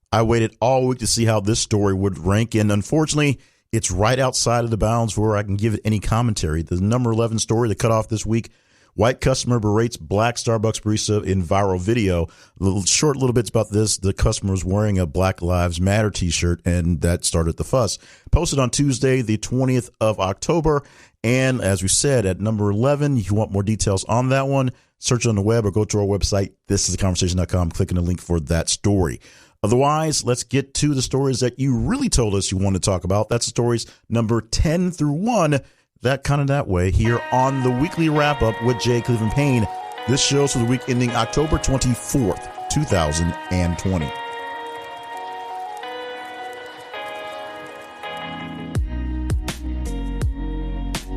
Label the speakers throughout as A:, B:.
A: I waited all week to see how this story would rank, and unfortunately, it's right outside of the bounds where I can give it any commentary. The number 11 story, the cutoff this week, white customer berates black Starbucks barista in viral video. Short little bits about this. The customer was wearing a Black Lives Matter t-shirt, and that started the fuss. Posted on Tuesday, the 20th of October. And as we said, at number 11, if you want more details on that one, search on the web or go to our website, thisistheconversation.com, click on the link for that story. Otherwise, let's get to the stories that you really told us you wanted to talk about. That's the stories number 10 through 1, that way, here on the weekly wrap-up with Jay Cleveland Payne. This show's for the week ending October 24th, 2020.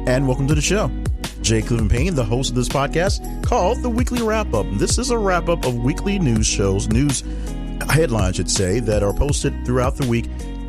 A: And welcome to the show. Jay Cleveland Payne, the host of this podcast called The Weekly Wrap-Up. This is a wrap-up of weekly news shows, news headlines, I should say, that are posted throughout the week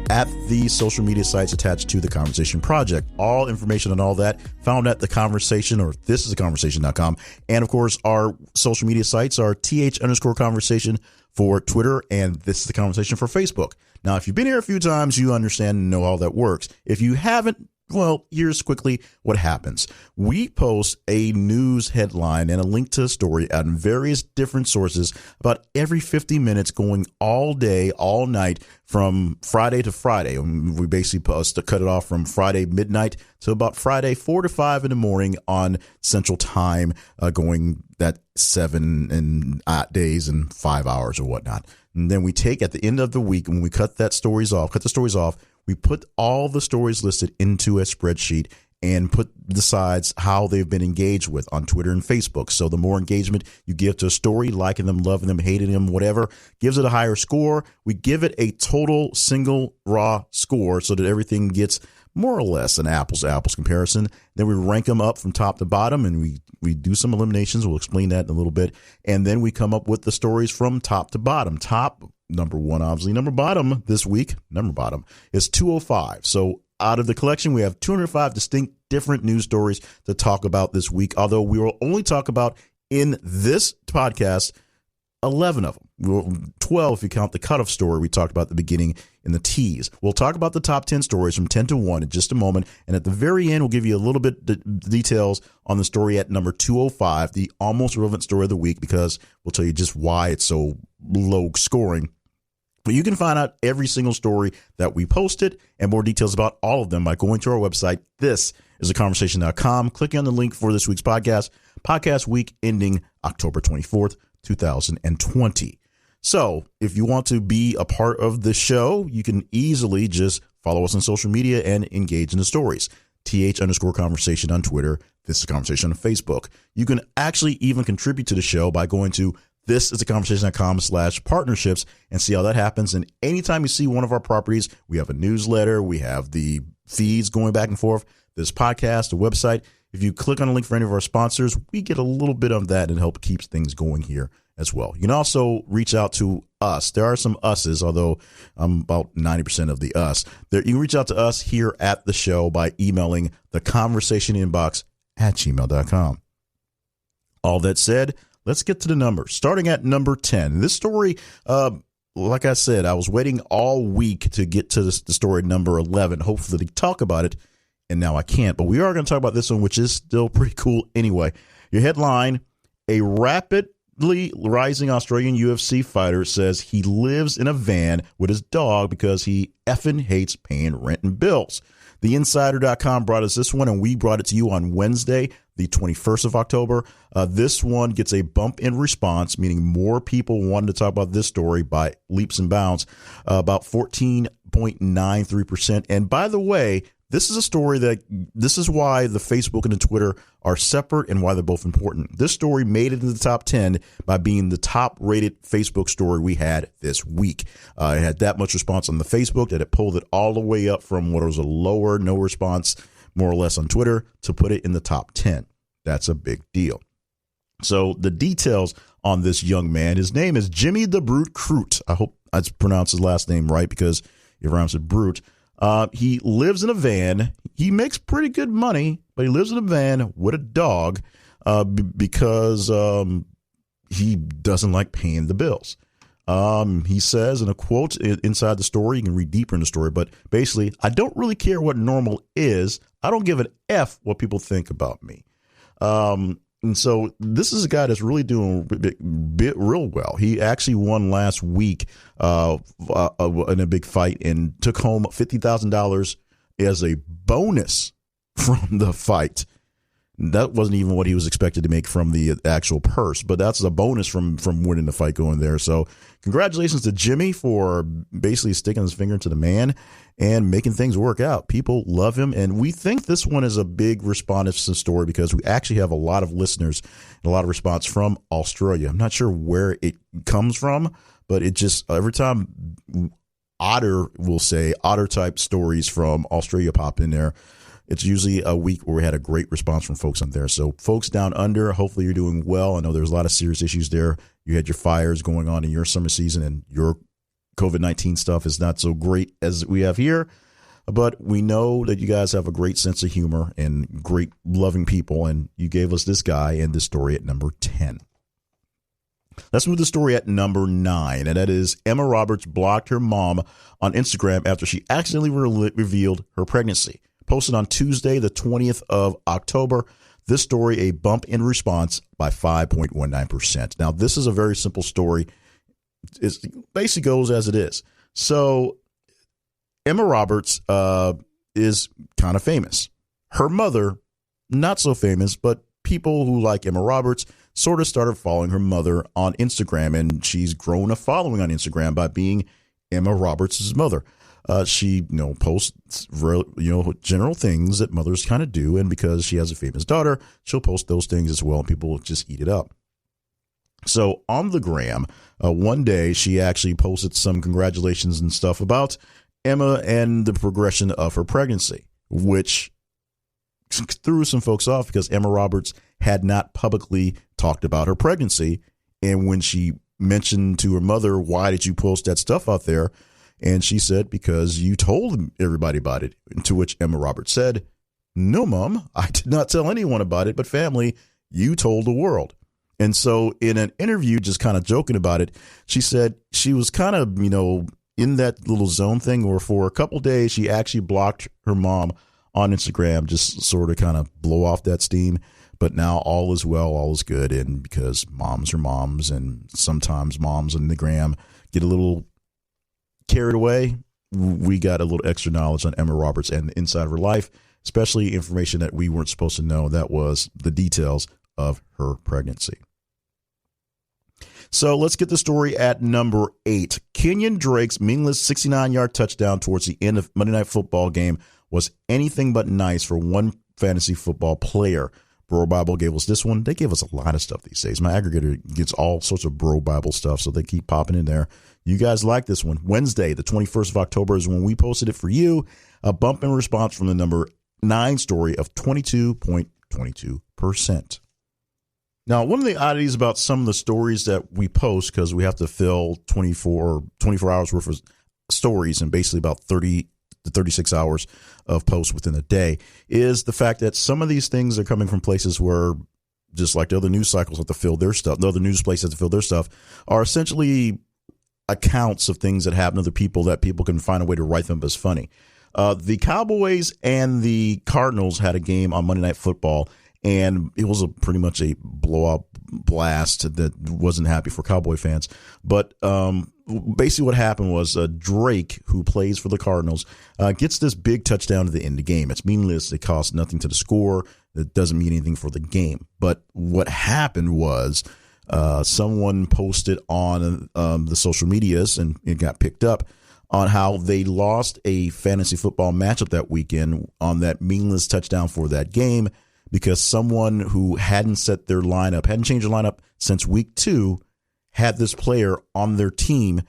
A: at the social media sites attached to The Conversation Project. All information on all that found at The Conversation or thisistheconversation.com. And of course, our social media sites are th_conversation for Twitter and This Is The Conversation for Facebook. Now, if you've been here a few times, you understand and know how that works. If you haven't, well, here's quickly what happens. We post a news headline and a link to a story on various different sources about every 50 minutes going all day, all night from Friday to Friday. We basically post to cut it off from Friday midnight to about Friday 4 to 5 in the morning on Central Time, going that 7 days and 5 hours or whatnot. And then we take at the end of the week when we cut the stories off, we put all the stories listed into a spreadsheet and decides how they've been engaged with on Twitter and Facebook. So the more engagement you give to a story, liking them, loving them, hating them, whatever, gives it a higher score. We give it a total single raw score so that everything gets more or less an apples to apples comparison. Then we rank them up from top to bottom, and we do some eliminations. We'll explain that in a little bit. And then we come up with the stories from top to bottom. Top, number one, obviously. Number bottom this week, is 205. So out of the collection, we have 205 distinct different news stories to talk about this week, although we will only talk about in this podcast 11 of them. 12 if you count the cutoff story we talked about at the beginning in the tease. We'll talk about the top 10 stories from 10 to 1 in just a moment. And at the very end, we'll give you a little bit details on the story at number 205, the almost relevant story of the week, because we'll tell you just why it's so low scoring. But you can find out every single story that we posted and more details about all of them by going to our website. This is theconversation.com. Click on the link for this week's podcast week ending October 24th, 2020. So if you want to be a part of the show, you can easily just follow us on social media and engage in the stories. th_conversation on Twitter. This is Conversation on Facebook. You can actually even contribute to the show by going to thisistheconversation.com/partnerships and see how that happens. And anytime you see one of our properties, we have a newsletter, we have the feeds going back and forth, this podcast, the website. If you click on a link for any of our sponsors, we get a little bit of that and help keeps things going here as well. You can also reach out to us. There are some us's, although I'm about 90% of the us. You can reach out to us here at the show by emailing theconversationinbox@gmail.com. All that said, let's get to the numbers. Starting at number 10. This story, like I said, I was waiting all week to get to the story number 11, hopefully to talk about it, and now I can't. But we are going to talk about this one, which is still pretty cool anyway. Your headline, a rapidly rising Australian UFC fighter says he lives in a van with his dog because he effing hates paying rent and bills. TheInsider.com brought us this one, and we brought it to you on Wednesday, the 21st of October. This one gets a bump in response, meaning more people wanted to talk about this story by leaps and bounds, about 14.93%. And by the way, this is a story this is why the Facebook and the Twitter are separate and why they're both important. This story made it into the top 10 by being the top rated Facebook story we had this week. It had that much response on the Facebook that it pulled it all the way up from what was a lower, no response, more or less on Twitter, to put it in the top 10. That's a big deal. So the details on this young man, his name is Jimmy the Brute Crute. I hope I pronounced his last name right because it rhymes with brute. He lives in a van. He makes pretty good money, but he lives in a van with a dog because he doesn't like paying the bills. He says in a quote inside the story, you can read deeper in the story, but basically, I don't really care what normal is. I don't give an F what people think about me. And so this is a guy that's really doing real well. He actually won last week in a big fight and took home $50,000 as a bonus from the fight. That wasn't even what he was expected to make from the actual purse, but that's a bonus from winning the fight going there. So congratulations to Jimmy for basically sticking his finger into the man and making things work out. People love him, and we think this one is a big response story because we actually have a lot of listeners and a lot of response from Australia. I'm not sure where it comes from, but it just every time otter type stories from Australia pop in there, it's usually a week where we had a great response from folks on there. So folks down under, hopefully you're doing well. I know there's a lot of serious issues there. You had your fires going on in your summer season, and your COVID-19 stuff is not so great as we have here. But we know that you guys have a great sense of humor and great loving people, and you gave us this guy and this story at number 10. Let's move to the story at number 9, and that is Emma Roberts blocked her mom on Instagram after she accidentally revealed her pregnancy. Posted on Tuesday, the 20th of October, this story, a bump in response by 5.19%. Now, this is a very simple story. It basically goes as it is. So Emma Roberts is kind of famous. Her mother, not so famous, but people who like Emma Roberts sort of started following her mother on Instagram, and she's grown a following on Instagram by being Emma Roberts' mother. She, posts, general things that mothers kind of do. And because she has a famous daughter, she'll post those things as well. And people will just eat it up. So on the gram, one day she actually posted some congratulations and stuff about Emma and the progression of her pregnancy, which threw some folks off because Emma Roberts had not publicly talked about her pregnancy. And when she mentioned to her mother, why did you post that stuff out there? And she said, because you told everybody about it. To which Emma Roberts said, no, Mom, I did not tell anyone about it, but family, you told the world. And so in an interview, just kind of joking about it, she said she was kind of, in that little zone thing where for a couple days, she actually blocked her mom on Instagram, just sort of kind of blow off that steam. But now all is well, all is good. And because moms are moms, and sometimes moms on the gram get a little carried away, we got a little extra knowledge on Emma Roberts and the inside of her life, especially information that we weren't supposed to know. That was the details of her pregnancy. So let's get the story at number 8. Kenyon Drake's meaningless 69-yard touchdown towards the end of Monday Night Football game was anything but nice for one fantasy football player. Bro Bible gave us this one. They give us a lot of stuff these days. My aggregator gets all sorts of Bro Bible stuff, so they keep popping in there. You guys like this one. Wednesday, the 21st of October is when we posted it for you. A bump in response from the number 9 story of 22.22%. Now, one of the oddities about some of the stories that we post, because we have to fill 24 hours worth of stories and basically about 30 to 36 hours of posts within a day, is the fact that some of these things are coming from places where, just like the other news cycles have to fill their stuff, the other news places have to fill their stuff, are essentially accounts of things that happen to other people that people can find a way to write them as funny. The Cowboys and the Cardinals had a game on Monday Night Football, and it was pretty much a blowout blast that wasn't happy for Cowboy fans. But basically what happened was Drake, who plays for the Cardinals, gets this big touchdown at the end of the game. It's meaningless. It costs nothing to the score. It doesn't mean anything for the game. But what happened was someone posted on the social medias, and it got picked up, on how they lost a fantasy football matchup that weekend on that meaningless touchdown for that game, because someone who hadn't changed their lineup since week 2, had this player on their team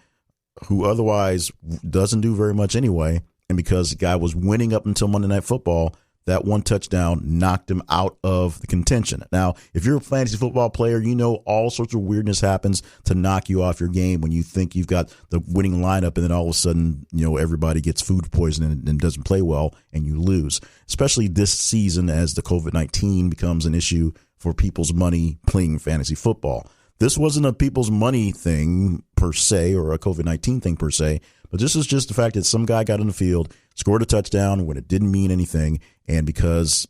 A: who otherwise doesn't do very much anyway. And because the guy was winning up until Monday Night Football, that one touchdown knocked him out of the contention. Now, if you're a fantasy football player, you know all sorts of weirdness happens to knock you off your game when you think you've got the winning lineup, and then all of a sudden, everybody gets food poisoning and doesn't play well, and you lose. Especially this season, as the COVID-19 becomes an issue for people's money playing fantasy football. This wasn't a people's money thing per se, or a COVID-19 thing per se, but this is just the fact that some guy got in the field, scored a touchdown when it didn't mean anything, and because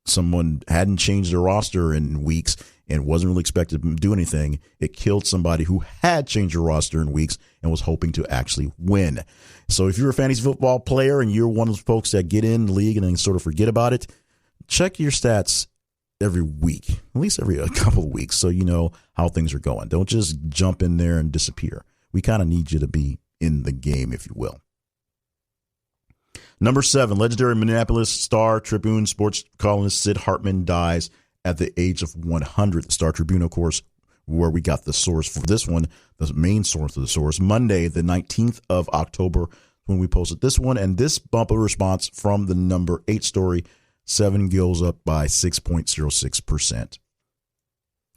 A: someone hadn't changed their roster in weeks and wasn't really expected to do anything, it killed somebody who had changed their roster in weeks and was hoping to actually win. So if you're a fantasy football player and you're one of those folks that get in the league and then sort of forget about it, check your stats every week, at least every couple of weeks, so you know how things are going. Don't just jump in there and disappear. We kind of need you to be in the game, if you will. Number 7, legendary Minneapolis Star-Tribune sports columnist Sid Hartman dies at the age of 100. The Star-Tribune, of course, where we got the source for this one, the main source of the source, Monday, the 19th of October, when we posted this one, and this bumper response from the number 8 story, 7 goes up by 6.06%.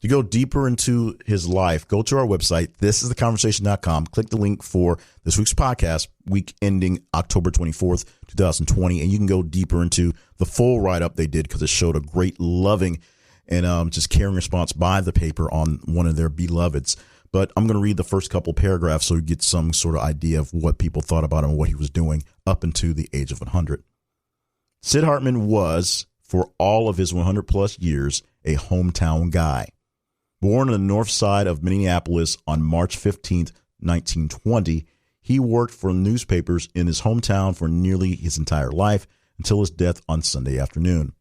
A: To go deeper into his life, go to our website, thisistheconversation.com. Click the link for this week's podcast, week ending October 24th, 2020, and you can go deeper into the full write-up they did because it showed a great loving and just caring response by the paper on one of their beloveds. But I'm going to read the first couple paragraphs so you get some sort of idea of what people thought about him and what he was doing up until the age of 100. Sid Hartman was, for all of his 100-plus years, a hometown guy. Born on the north side of Minneapolis on March 15, 1920, he worked for newspapers in his hometown for nearly his entire life until his death on Sunday afternoon.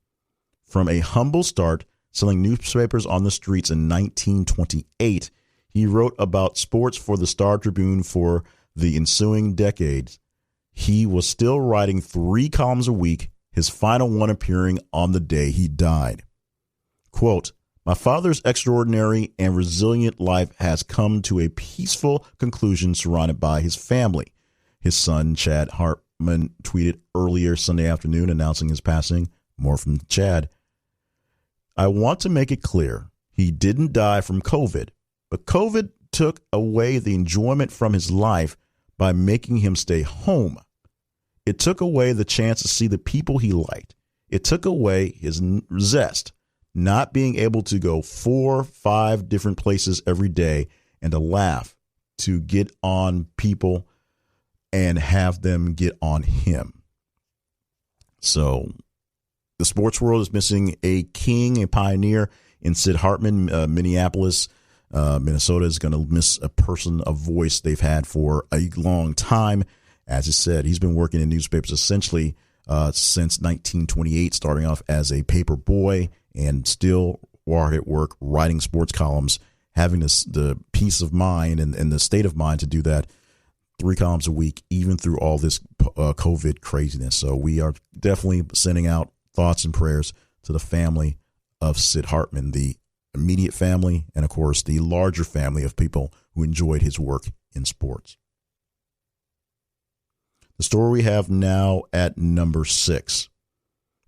A: From a humble start, selling newspapers on the streets in 1928, he wrote about sports for the Star-Tribune for the ensuing decades. He was still writing 3 columns a week, his final one appearing on the day he died. Quote, "My father's extraordinary and resilient life has come to a peaceful conclusion surrounded by his family," his son, Chad Hartman, tweeted earlier Sunday afternoon announcing his passing. More from Chad. "I want to make it clear, he didn't die from COVID, but COVID took away the enjoyment from his life by making him stay home. It took away the chance to see the people he liked. It took away his zest, not being able to go 4-5 different places every day and to laugh, to get on people and have them get on him." So the sports world is missing a king, a pioneer in Sid Hartman. Minneapolis, Minnesota is going to miss a person, a voice they've had for a long time. As I said, he's been working in newspapers essentially since 1928, starting off as a paper boy and still hard at work writing sports columns, having the peace of mind and the state of mind to do that 3 columns a week, even through all this COVID craziness. So we are definitely sending out thoughts and prayers to the family of Sid Hartman, the immediate family, and of course the larger family of people who enjoyed his work in sports. The story we have now at number 6.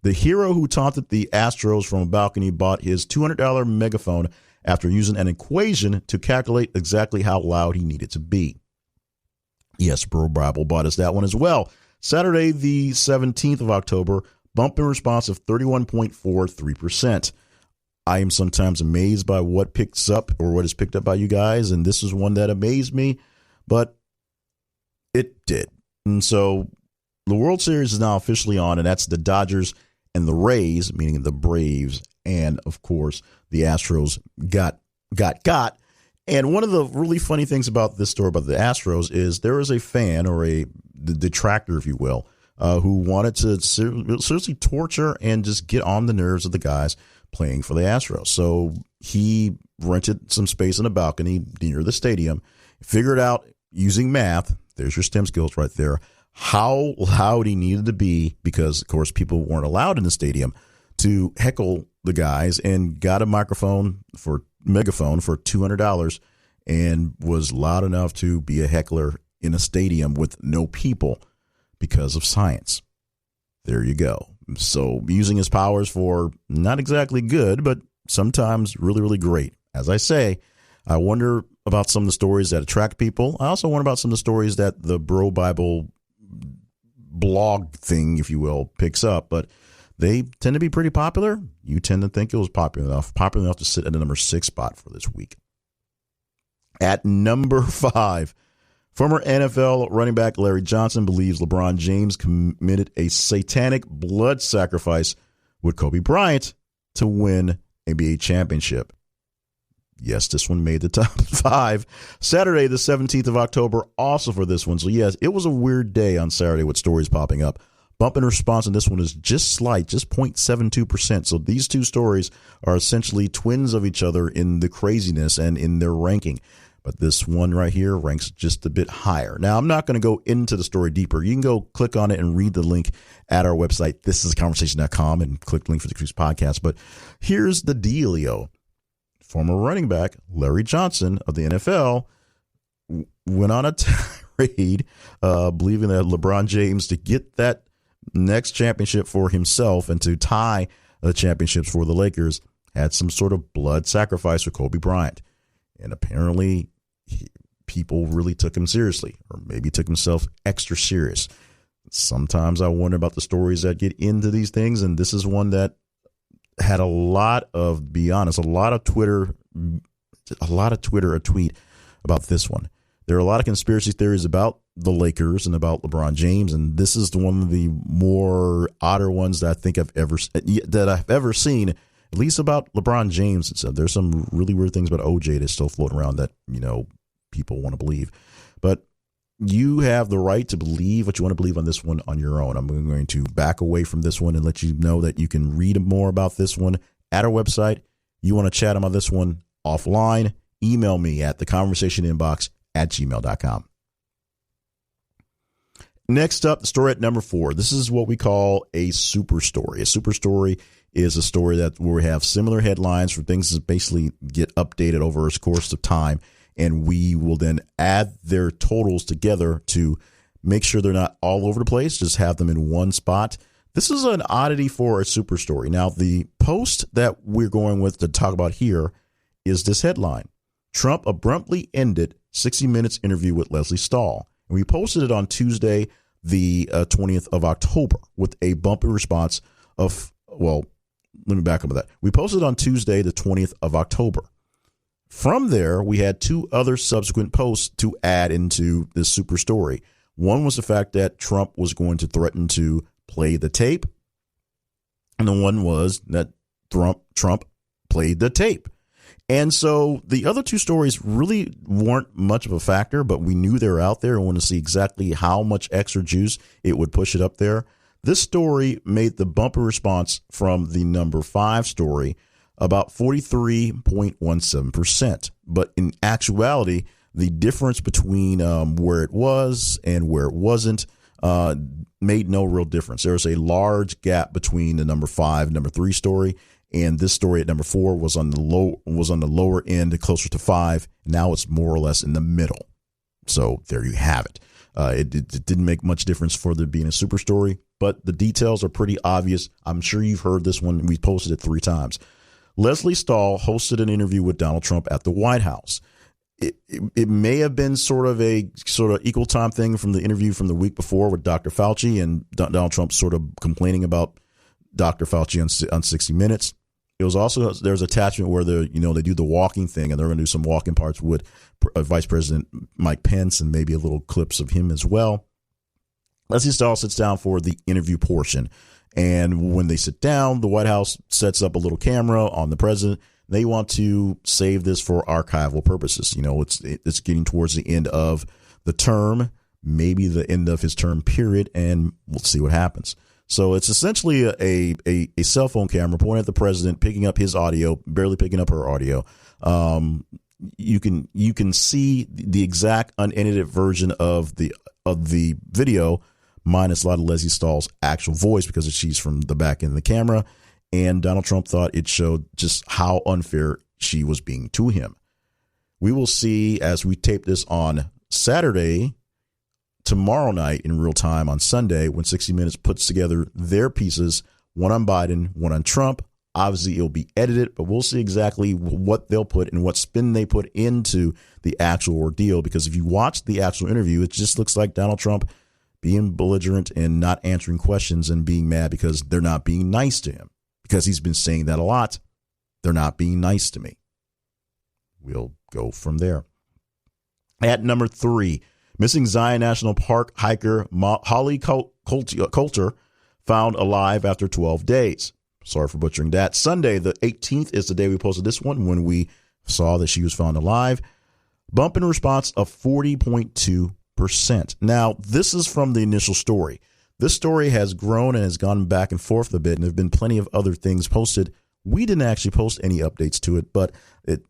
A: The hero who taunted the Astros from a balcony bought his $200 megaphone after using an equation to calculate exactly how loud he needed to be. Yes, Bro Bible bought us that one as well. Saturday, the 17th of October, bump in response of 31.43%. I am sometimes amazed by what picks up or what is picked up by you guys, and this is one that amazed me, but it did. And so the World Series is now officially on, and that's the Dodgers and the Rays, meaning the Braves, and of course the Astros got. And one of the really funny things about this story about the Astros is there is a fan or a detractor, if you will, who wanted to seriously torture and just get on the nerves of the guys playing for the Astros. So he rented some space in a balcony near the stadium, figured out using math, there's your STEM skills right there, how loud he needed to be, because, of course, people weren't allowed in the stadium, to heckle the guys, and got a megaphone for $200 and was loud enough to be a heckler in a stadium with no people because of science. There you go. So using his powers for not exactly good, but sometimes really, really great. As I say, I wonder about some of the stories that attract people. I also wonder about some of the stories that the Bro Bible blog thing, if you will, picks up. But they tend to be pretty popular. You tend to think it was popular enough to sit at the number 6 spot for this week. At number 5, former NFL running back Larry Johnson believes LeBron James committed a satanic blood sacrifice with Kobe Bryant to win NBA championship. Yes, this one made the top 5. Saturday, the 17th of October, also for this one. So, yes, it was a weird day on Saturday with stories popping up. Bump in response on this one is just slight, just 0.72%. So these two stories are essentially twins of each other in the craziness and in their ranking. But this one right here ranks just a bit higher. Now, I'm not going to go into the story deeper. You can go click on it and read the link at our website, thisistheconversation.com, and click the link for the Cruise podcast. But here's the dealio. Former running back Larry Johnson of the NFL went on a tirade believing that LeBron James, to get that next championship for himself and to tie the championships for the Lakers, had some sort of blood sacrifice for Kobe Bryant. And apparently people really took him seriously, or maybe took himself extra serious. Sometimes I wonder about the stories that get into these things, and this is one that had a lot of, be honest, a lot of Twitter a tweet about this one. There are a lot of conspiracy theories about the Lakers and about LeBron James, and this is one of the more odder ones that I think I've ever seen, at least about LeBron James. And so there's some really weird things about OJ that's still floating around that, people want to believe. But you have the right to believe what you want to believe on this one on your own. I'm going to back away from this one and let you know that you can read more about this one at our website. You want to chat about this one offline, email me at theconversationinbox@gmail.com. Next up, the story at number 4. This is what we call a super story. A super story is a story where we have similar headlines for things that basically get updated over a course of time, and we will then add their totals together to make sure they're not all over the place, just have them in one spot. This is an oddity for a super story. Now, the post that we're going with to talk about here is this headline: Trump abruptly ended 60 Minutes interview with Lesley Stahl. And we posted it on Tuesday, the 20th of October, with a bumpy response of, well, let me back up with that. We posted on Tuesday, the 20th of October. From there, we had 2 other subsequent posts to add into this super story. One was the fact that Trump was going to threaten to play the tape. And the one was that Trump played the tape. And so the other 2 stories really weren't much of a factor, but we knew they were out there and wanted to see exactly how much extra juice it would push it up there. This story made the bumper response from the number 5 story about 43.17%. But in actuality, the difference between where it was and where it wasn't made no real difference. There was a large gap between the number 5 and number 3 story. And this story at number 4 was on the lower end, closer to 5. Now it's more or less in the middle. So there you have it. It didn't make much difference for there being a super story, but the details are pretty obvious. I'm sure you've heard this one. We posted it 3 times. Lesley Stahl hosted an interview with Donald Trump at the White House. It may have been sort of equal time thing from the interview from the week before with Dr. Fauci, and Donald Trump sort of complaining about Dr. Fauci on 60 Minutes. It was also, there's attachment where they do the walking thing, and they're going to do some walking parts with Vice President Mike Pence and maybe a little clips of him as well. Lesley Stahl sits down for the interview portion. And when they sit down, the White House sets up a little camera on the president. They want to save this for archival purposes. It's getting towards the end of the term, maybe the end of his term period, and we'll see what happens. So it's essentially a cell phone camera pointing at the president, picking up his audio, barely picking up her audio. You can see the exact unedited version of the video, minus a lot of Lesley Stahl's actual voice because she's from the back end of the camera. And Donald Trump thought it showed just how unfair she was being to him. We will see as we tape this on Saturday, tomorrow night in real time on Sunday, when 60 Minutes puts together their pieces, one on Biden, one on Trump. Obviously, it'll be edited, but we'll see exactly what they'll put and what spin they put into the actual ordeal. Because if you watch the actual interview, it just looks like Donald Trump being belligerent and not answering questions and being mad because they're not being nice to him. Because he's been saying that a lot. They're not being nice to me. We'll go from there. At number 3, missing Zion National Park hiker Holly Coulter found alive after 12 days. Sorry for butchering that. Sunday, the 18th, is the day we posted this one when we saw that she was found alive. Bump in response of 40.2%. Now, this is from the initial story. This story has grown and has gone back and forth a bit, and there have been plenty of other things posted. We didn't actually post any updates to it, but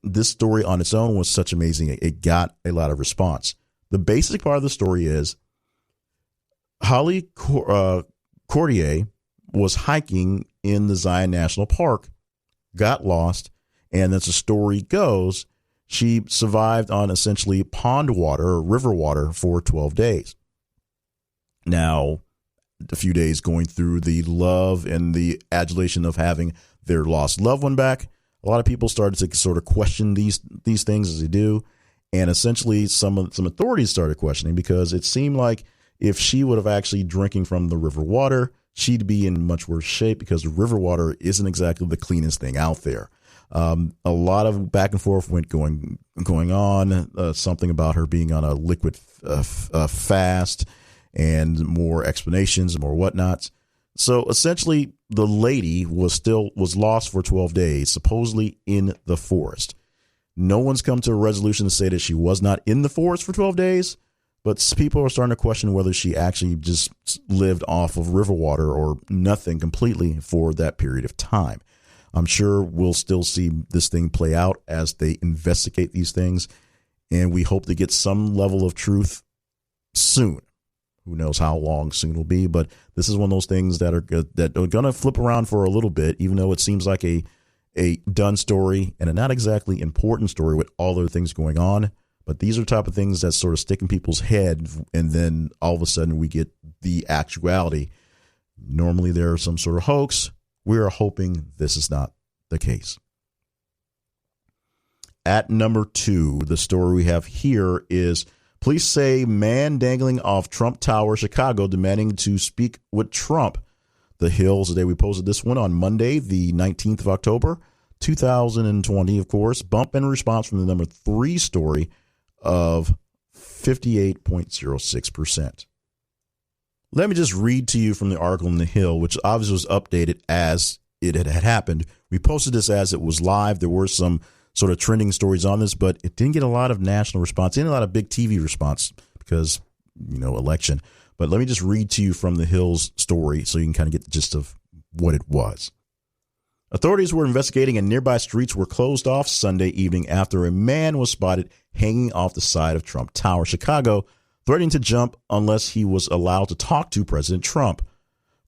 A: this story on its own was such amazing. It got a lot of response. The basic part of the story is Holly Courtier was hiking in the Zion National Park, got lost, and as the story goes, she survived on essentially pond water or river water for 12 days. Now, a few days going through the love and the adulation of having their lost loved one back, a lot of people started to sort of question these things as they do. And essentially some authorities started questioning, because it seemed like if she would have actually drinking from the river water, she'd be in much worse shape, because the river water isn't exactly the cleanest thing out there. A lot of back and forth went going on, something about her being on a liquid fast and more explanations and more whatnots. So essentially, the lady was lost for 12 days, supposedly in the forest. No one's come to a resolution to say that she was not in the forest for 12 days, but people are starting to question whether she actually just lived off of river water or nothing completely for that period of time. I'm sure we'll still see this thing play out as they investigate these things, and we hope to get some level of truth soon. Who knows how long soon will be, but this is one of those things that are going to flip around for a little bit, even though it seems like a done story and a not exactly important story with all other things going on. But these are the type of things that sort of stick in people's head, and then all of a sudden we get the actuality. Normally there are some sort of hoax. We are hoping this is not the case. At number 2, the story we have here is police say man dangling off Trump Tower, Chicago, demanding to speak with Trump. The Hills, the day we posted this one on Monday, the 19th of October, 2020, of course. Bump in response from the number 3 story of 58.06%. Let me just read to you from the article in The Hill, which obviously was updated as it had happened. We posted this as it was live. There were some sort of trending stories on this, but it didn't get a lot of national response, didn't get a lot of big TV response because, election. But let me just read to you from The Hill's story so you can kind of get the gist of what it was. Authorities were investigating and nearby streets were closed off Sunday evening after a man was spotted hanging off the side of Trump Tower, Chicago, threatening to jump unless he was allowed to talk to President Trump.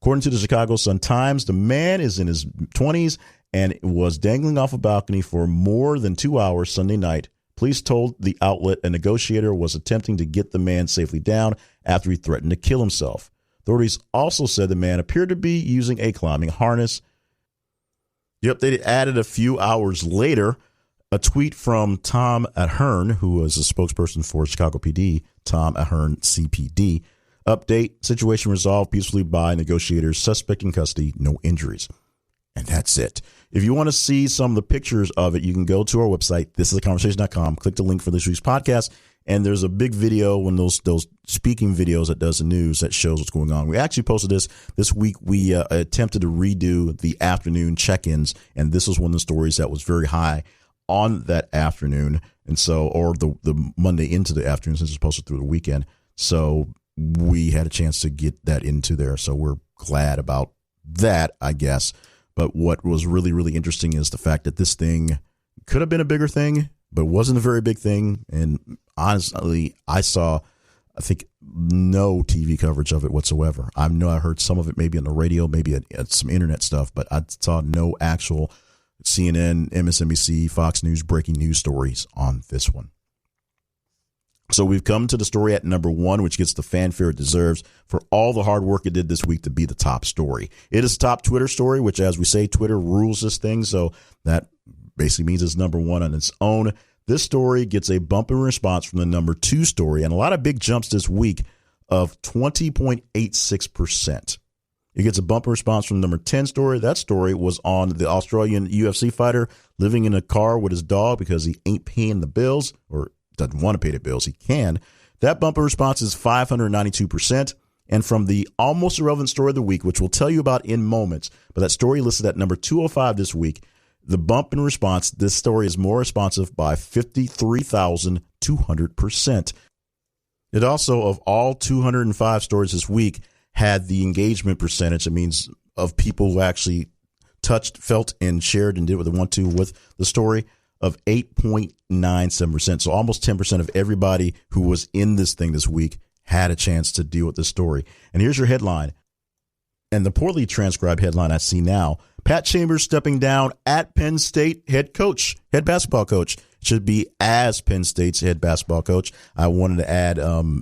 A: According to the Chicago Sun-Times, the man is in his 20s and was dangling off a balcony for more than 2 hours Sunday night. Police told the outlet a negotiator was attempting to get the man safely down after he threatened to kill himself. Authorities also said the man appeared to be using a climbing harness. The update added a few hours later a tweet from Tom Ahern, who was a spokesperson for Chicago PD, Tom Ahern, CPD. Update, situation resolved peacefully by negotiators, suspect in custody, no injuries. And that's it. If you want to see some of the pictures of it, you can go to our website, thisisaconversation.com, click the link for this week's podcast, and there's a big video, one of those speaking videos that does the news that shows what's going on. We actually posted this week. We attempted to redo the afternoon check-ins, and this was one of the stories that was very high on that afternoon, and so, or the Monday into the afternoon, since it's posted through the weekend. So we had a chance to get that into there. So we're glad about that, I guess. But what was really, really interesting is the fact that this thing could have been a bigger thing, but wasn't a very big thing. And honestly, I think, no TV coverage of it whatsoever. I know I heard some of it maybe on the radio, maybe at some internet stuff, but I saw no actual CNN, MSNBC, Fox News breaking news stories on this one. So we've come to the story at number 1, which gets the fanfare it deserves for all the hard work it did this week to be the top story. It is the top Twitter story, which, as we say, Twitter rules this thing. So that basically means it's number 1 on its own. This story gets a bump in response from the number 2 story, and a lot of big jumps this week of 20.86%. It gets a bump in response from the number 10 story. That story was on the Australian UFC fighter living in a car with his dog because he ain't paying the bills, or doesn't want to pay the bills. He can. That bump in response is 592%. And from the almost irrelevant story of the week, which we'll tell you about in moments, but that story listed at number 205 this week, the bump in response, this story is more responsive by 53,200%. It also, of all 205 stories this week, had the engagement percentage. It means of people who actually touched, felt, and shared and did what they want to with the story of 8.97%. So almost 10% of everybody who was in this thing this week had a chance to deal with this story. And here's your headline. And the poorly transcribed headline I see now: Pat Chambers stepping down at Penn State head basketball coach. Should be as Penn State's head basketball coach. I wanted to add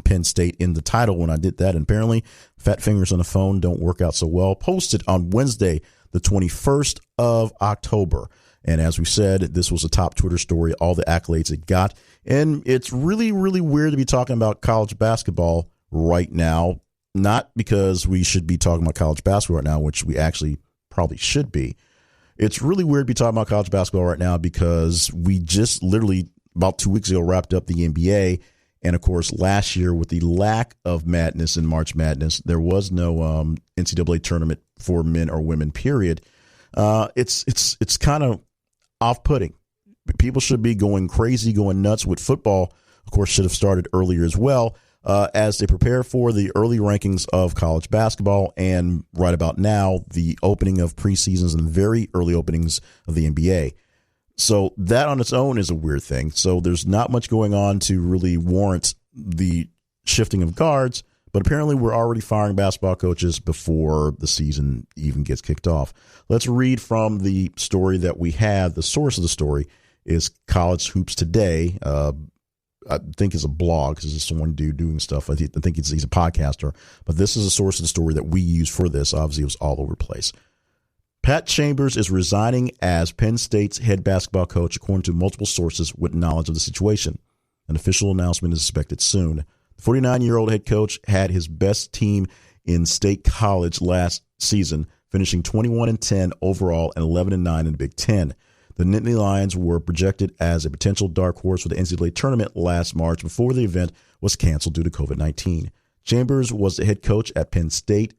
A: Penn State in the title when I did that. And apparently, fat fingers on the phone don't work out so well. Posted on Wednesday, the 21st of October. And as we said, this was a top Twitter story, all the accolades it got. And it's really, really weird to be talking about college basketball right now. Not because we should be talking about college basketball right now, which we actually probably should be. It's really weird to be talking about college basketball right now because we just literally about 2 weeks ago wrapped up the NBA. And, of course, last year with the lack of madness in March Madness, there was no NCAA tournament for men or women, period. It's kind of off-putting. People should be going crazy, going nuts with football. Of course, should have started earlier as well. As they prepare for the early rankings of college basketball and right about now, the opening of preseasons and very early openings of the NBA. So that on its own is a weird thing. So there's not much going on to really warrant the shifting of guards, but apparently we're already firing basketball coaches before the season even gets kicked off. Let's read from the story that we have. The source of the story is College Hoops Today. I think is a blog because it's someone doing stuff. I think he's a podcaster, but this is a source of the story that we use for this. Obviously, it was all over the place. Pat Chambers is resigning as Penn State's head basketball coach, according to multiple sources with knowledge of the situation. An official announcement is expected soon. The 49-year-old head coach had his best team in state college last season, finishing 21-10 overall and 11-9 in the Big Ten. The Nittany Lions were projected as a potential dark horse for the NCAA tournament last March before the event was canceled due to COVID-19. Chambers was the head coach at Penn State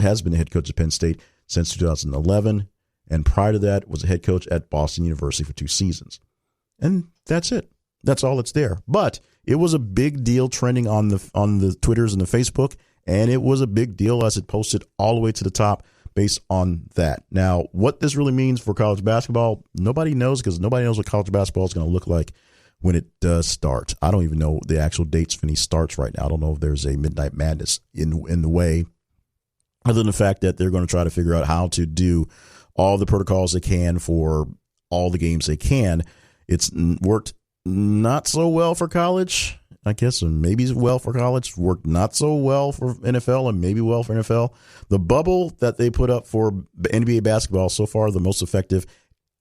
A: has been the head coach at Penn State since 2011, and prior to that was a head coach at Boston University for 2 seasons. And that's it. That's all that's there. But it was a big deal trending on the Twitters and the Facebook, and it was a big deal as it posted all the way to the top based on that. Now, what this really means for college basketball, nobody knows because nobody knows what college basketball is going to look like when it does start. I don't even know the actual dates when he starts right now. I don't know if there's a Midnight Madness in the way, other than the fact that they're going to try to figure out how to do all the protocols they can for all the games they can. It's worked not so well for college, I guess, and maybe well for college, worked not so well for NFL and maybe well for NFL. The bubble that they put up for NBA basketball so far, the most effective.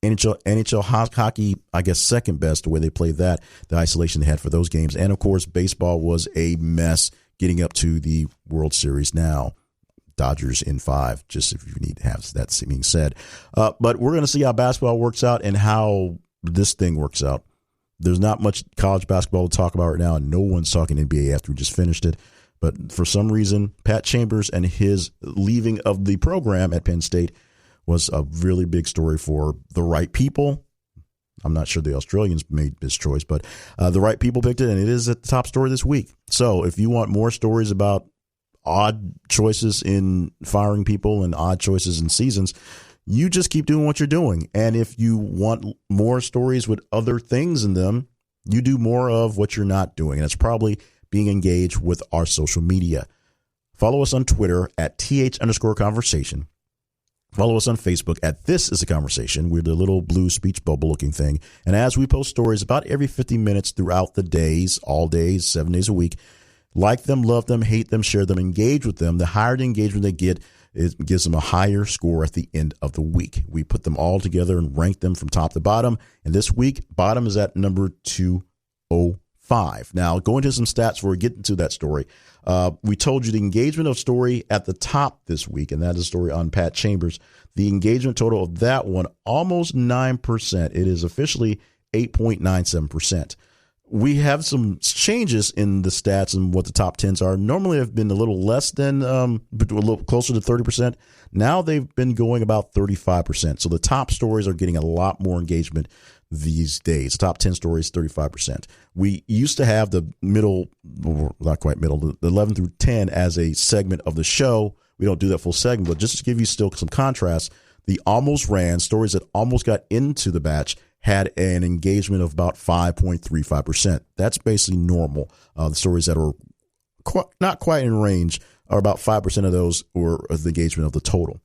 A: NHL hockey, I guess, second best, the way they played that, the isolation they had for those games. And, of course, baseball was a mess getting up to the World Series now. Dodgers in 5, just if you need to have that being said. But we're going to see how basketball works out and how this thing works out. There's not much college basketball to talk about right now, and no one's talking NBA after we just finished it. But for some reason, Pat Chambers and his leaving of the program at Penn State was a really big story for the right people. I'm not sure the Australians made this choice, but the right people picked it, and it is at the top story this week. So if you want more stories about odd choices in firing people and odd choices in seasons, you just keep doing what you're doing. And if you want more stories with other things in them, you do more of what you're not doing. And it's probably being engaged with our social media. Follow us on Twitter at @th_conversation. Follow us on Facebook at This Is a Conversation. We're the little blue speech bubble looking thing. And as we post stories about every 50 minutes throughout the days, all days, 7 days a week, like them, love them, hate them, share them, engage with them. The higher the engagement they get, it gives them a higher score at the end of the week. We put them all together and rank them from top to bottom. And this week, bottom is at number 205. Now, go into some stats before we get into that story. We told you the engagement of story at the top this week, and that is a story on Pat Chambers. The engagement total of that one, almost 9%. It is officially 8.97%. we have some changes in the stats and what the top 10s are. Normally have been a little less than, a little closer to 30%. Now they've been going about 35%. So the top stories are getting a lot more engagement these days. The top 10 stories, 35%. We used to have the middle, not quite middle, the 11 through 10 as a segment of the show. We don't do that full segment, but just to give you still some contrast, the almost ran stories that almost got into the batch had an engagement of about 5.35%. That's basically normal. The stories that are not quite in range are about 5% of those were the engagement of the total.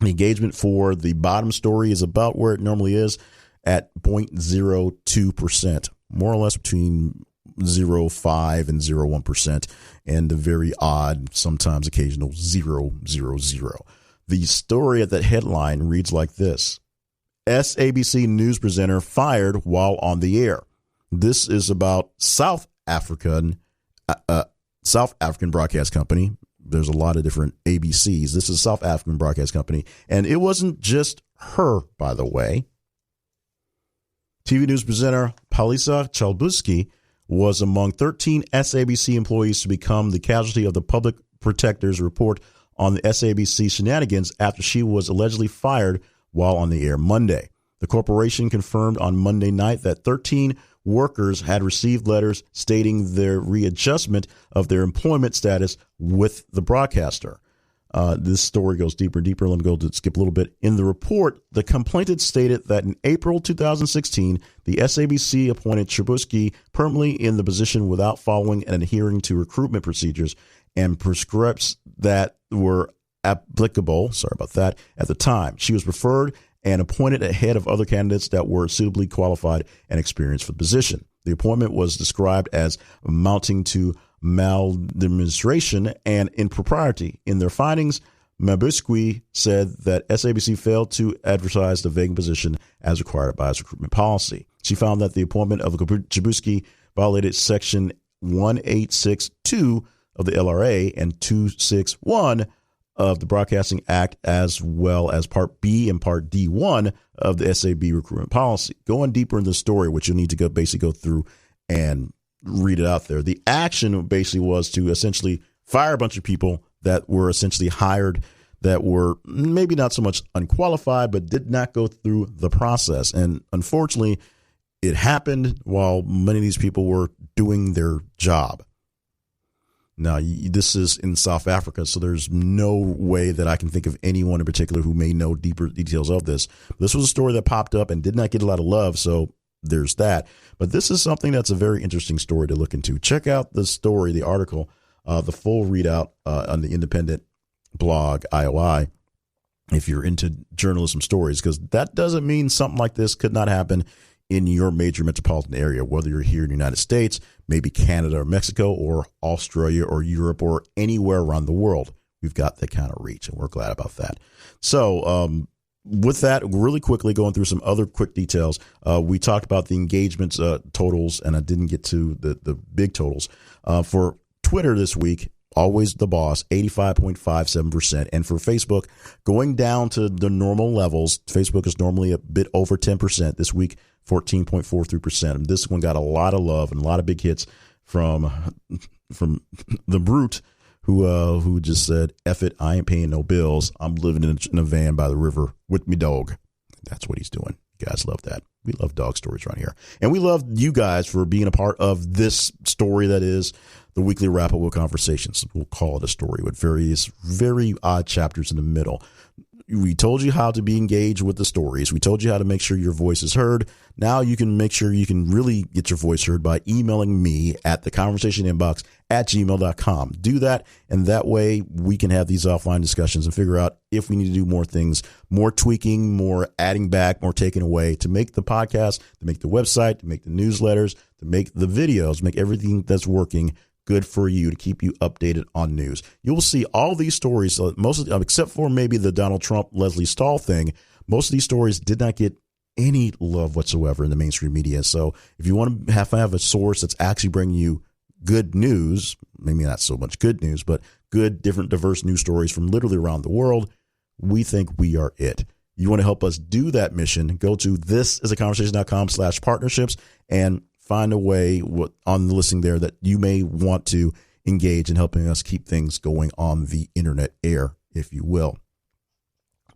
A: The engagement for the bottom story is about where it normally is at 0.02%, more or less between 0.5 and 0.1%, and the very odd, sometimes occasional 0.00. The story at that headline reads like this: SABC News presenter fired while on the air. This is about South African Broadcast Company. There's a lot of different ABCs. This is South African Broadcast Company. And it wasn't just her, by the way. TV news presenter Palisa Chalbuski was among 13 SABC employees to become the casualty of the public protector's report on the SABC shenanigans after she was allegedly fired while on the air Monday. The corporation confirmed on Monday night that 13 workers had received letters stating their readjustment of their employment status with the broadcaster. This story goes deeper and deeper. Let me go to skip a little bit. In the report, the complainant stated that in April 2016, the SABC appointed Chalbuski permanently in the position without following and adhering to recruitment procedures and prescripts that were applicable. Sorry about that. At the time, she was referred and appointed ahead of other candidates that were suitably qualified and experienced for the position. The appointment was described as amounting to maladministration and impropriety. In their findings, Chalbuski said that SABC failed to advertise the vacant position as required by its recruitment policy. She found that the appointment of Chalbuski violated Section 1862 of the LRA and 261 of the Broadcasting Act, as well as Part B and Part D1 of the SAB recruitment policy. Going deeper in the story, which you'll need to go through and read it out there. The action basically was to essentially fire a bunch of people that were essentially hired that were maybe not so much unqualified, but did not go through the process. And unfortunately, it happened while many of these people were doing their job. Now, this is in South Africa, so there's no way that I can think of anyone in particular who may know deeper details of this. This was a story that popped up and did not get a lot of love, so there's that. But this is something that's a very interesting story to look into. Check out the story, the article, the full readout on the independent blog, IOI, if you're into journalism stories, because that doesn't mean something like this could not happen in your major metropolitan area, whether you're here in the United States, maybe Canada or Mexico or Australia or Europe or anywhere around the world. We've got that kind of reach, and we're glad about that. So with that, really quickly going through some other quick details, we talked about the engagements totals, and I didn't get to the big totals. For Twitter this week, always the boss, 85.57%. And for Facebook, going down to the normal levels, Facebook is normally a bit over 10%. This week, 14.43%. This one got a lot of love and a lot of big hits from the brute who just said, F it, I ain't paying no bills. I'm living in a van by the river with me dog. That's what he's doing. You guys love that. We love dog stories around here. And we love you guys for being a part of this story that is the weekly wrap-up with conversations. We'll call it a story with various very odd chapters in the middle. We told you how to be engaged with the stories. We told you how to make sure your voice is heard. Now you can make sure you can really get your voice heard by emailing me at theconversationinbox@gmail.com. Do that, and that way we can have these offline discussions and figure out if we need to do more things, more tweaking, more adding back, more taking away to make the podcast, to make the website, to make the newsletters, to make the videos, make everything that's working good for you, to keep you updated on news. You will see all these stories, most of them, except for maybe the Donald Trump, Leslie Stahl thing. Most of these stories did not get any love whatsoever in the mainstream media. So if you want to have a source that's actually bringing you good news, maybe not so much good news, but good, different, diverse news stories from literally around the world, we think we are it. You want to help us do that mission, go to thisisaconversation.com/partnerships and find a way on the listing there that you may want to engage in helping us keep things going on the internet air, if you will.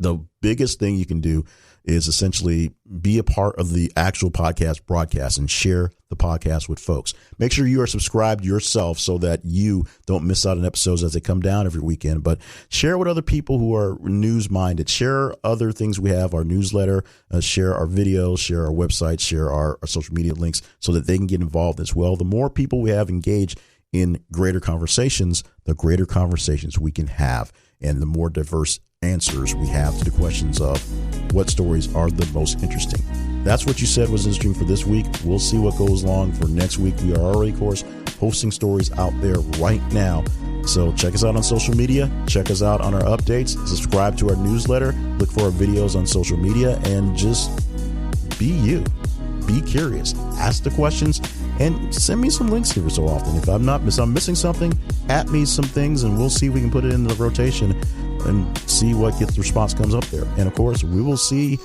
A: The biggest thing you can do is essentially be a part of the actual podcast broadcast and share the podcast with folks. Make sure you are subscribed yourself so that you don't miss out on episodes as they come down every weekend, but share with other people who are news minded. Share other things we have, our newsletter, share our videos, share our website, share our social media links so that they can get involved as well. The more people we have engaged in greater conversations, the greater conversations we can have, and the more diverse answers we have to the questions of what stories are the most interesting. That's what you said was interesting for this week. We'll see what goes along for next week. We are already, of course, posting stories out there right now. So check us out on social media. Check us out on our updates. Subscribe to our newsletter. Look for our videos on social media and just be you. Be curious. Ask the questions and send me some links every so often. If I'm missing something, at me some things and we'll see if we can put it into the rotation and see what gets the response comes up there. And of course, we will see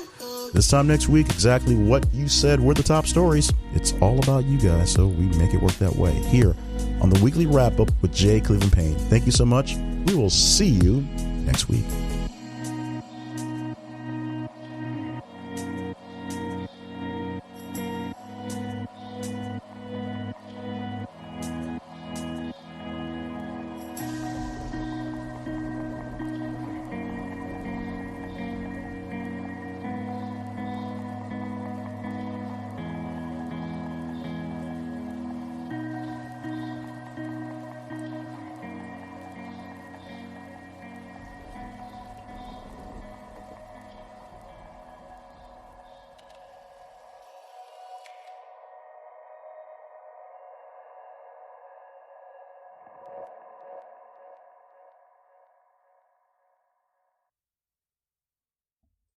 A: this time next week exactly what you said were the top stories. It's all about you guys, so we make it work that way here on the weekly wrap up with Jay Cleveland Payne. Thank you so much. We will see you next week.